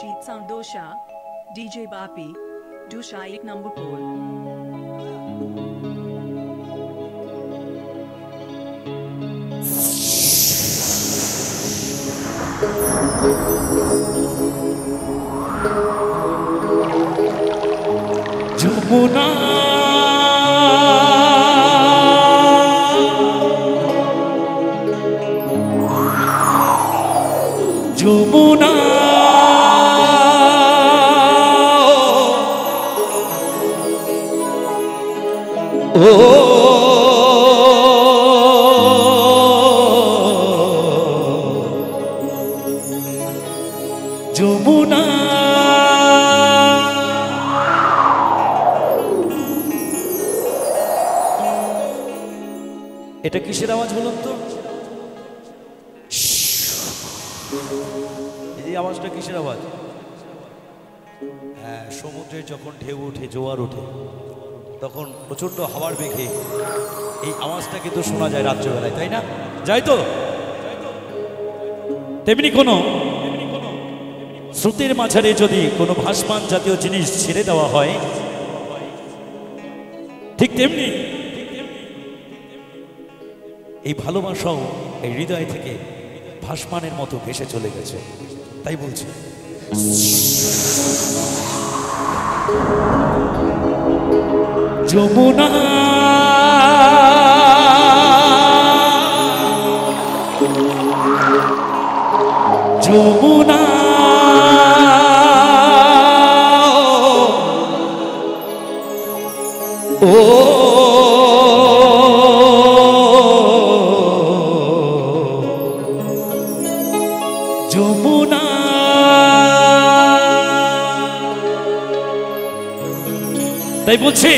Rashid Sound Dosha, DJ Bapi, Dosha 1 number pole. Jamuna Jamuna ও যমুনা এটা কিসের আওয়াজ বলুন তো? এই আওয়াজটা কিসের আওয়াজ? হ্যাঁ, সমুদ্রে যখন ঢেউ ওঠে, জোয়ার ওঠে, তখন প্রচন্ড হাওয়ার বেগে এই আওয়াজটা কিন্তু শোনা যায় রাত্রেবেলায়, তাই না? যাই তো? তেমনি কোনো স্রোতের মাঝারে যদি কোনো ভাসমান জাতীয় জিনিস ছেড়ে দেওয়া হয়, ঠিক তেমনি এই ভালোবাসাও এই হৃদয় থেকে ভাসমানের মতো ভেসে চলে গেছে। তাই বলছি, যমুনা যমুনা ও যমুনা তাই বলছি,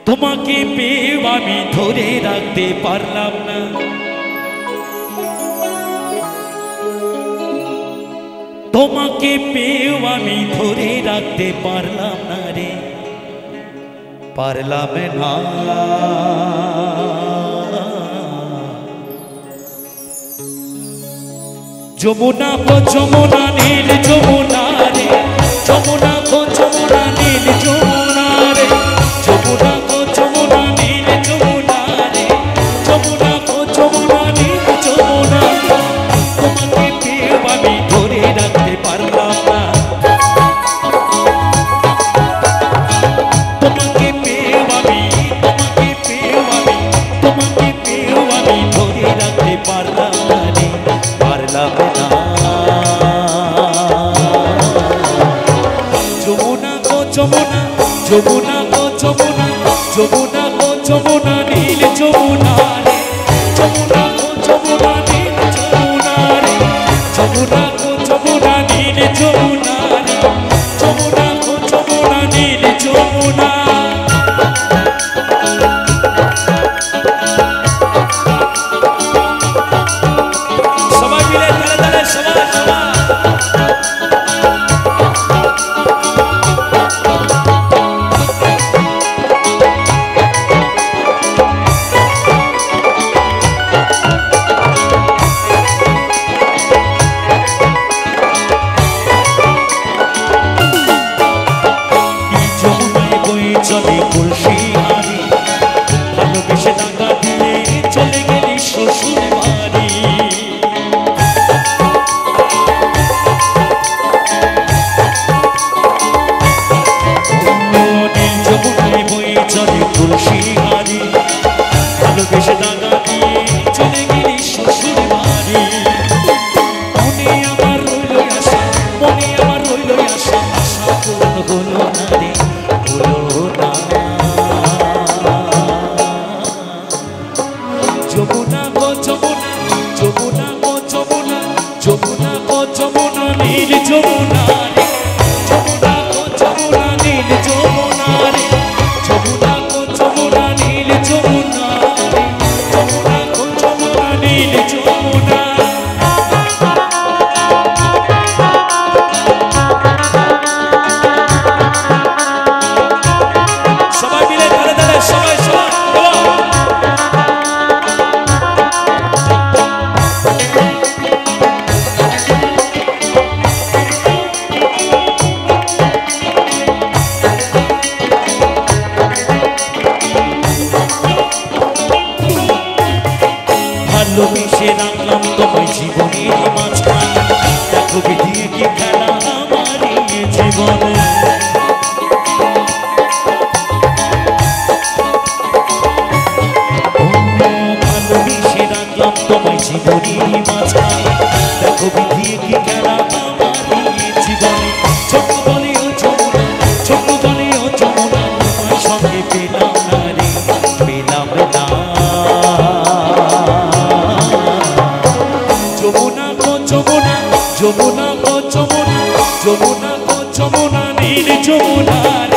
তোমাকে পেয়ে আমি ধরে রাখতে পারলাম না, তোমাকে পেয়ে আমি ধরে রাখতে পারলাম না রে, পারলাম না। যমুনা গো যমুনা নীল যমুনা রে, যমুনা গো যমুনা নীল যমুনা রে, যমুনা গো যমুনা নীল যমুনা রে, যমুনা গো যমুনা নীল যমুনা, তোমাকে পেয়ে আমি ধরে রাখতে পারলাম না, তোমাকে পেয়ে আমি ধরে রাখতে পারলাম না রে, পারলাম না। যমুনা গো যমুনা, যমুনা গো যমুনা, যমুনা গো যমুনা নীল যমুনা রে, যমুনা গো যমুনা নীল যমুনা রে, যমুনা গো যমুনা নীল যমুনা রে, যমুনা গো যমুনা নীল যমুনা। সবাই মিলে তালে তালে সবাই সবাই চলে কলসি হারি, ভালোবেসে টাকা দিয়ে চলে গেলি শ্বশুর বাড়ি, নীল যমুনায় বয়ে চলে কলসি হারি, ভালোবেসে টাকা দিয়ে চলে গেলি শ্বশুর বাড়ি, মনে আমার রইল আশা, মনে আমার রইল আশা, আশা পূরণ হলো না রে, হলো না। যমুনা গো যমুনা, যমুনা গো যমুনা, যমুনা গো যমুনা নীল যমুনা রে, যমুনা গো যমুনা নীল যমুনা রে, যমুনা গো যমুনা নীল যমুনা রে, যমুনা গো যমুনা নীল যমুনা। সবাই মিলে তালে তালে সবাই সবাই যমুনা গো যমুনা, যমুনা গো যমুনা, নীল যমুনা রে।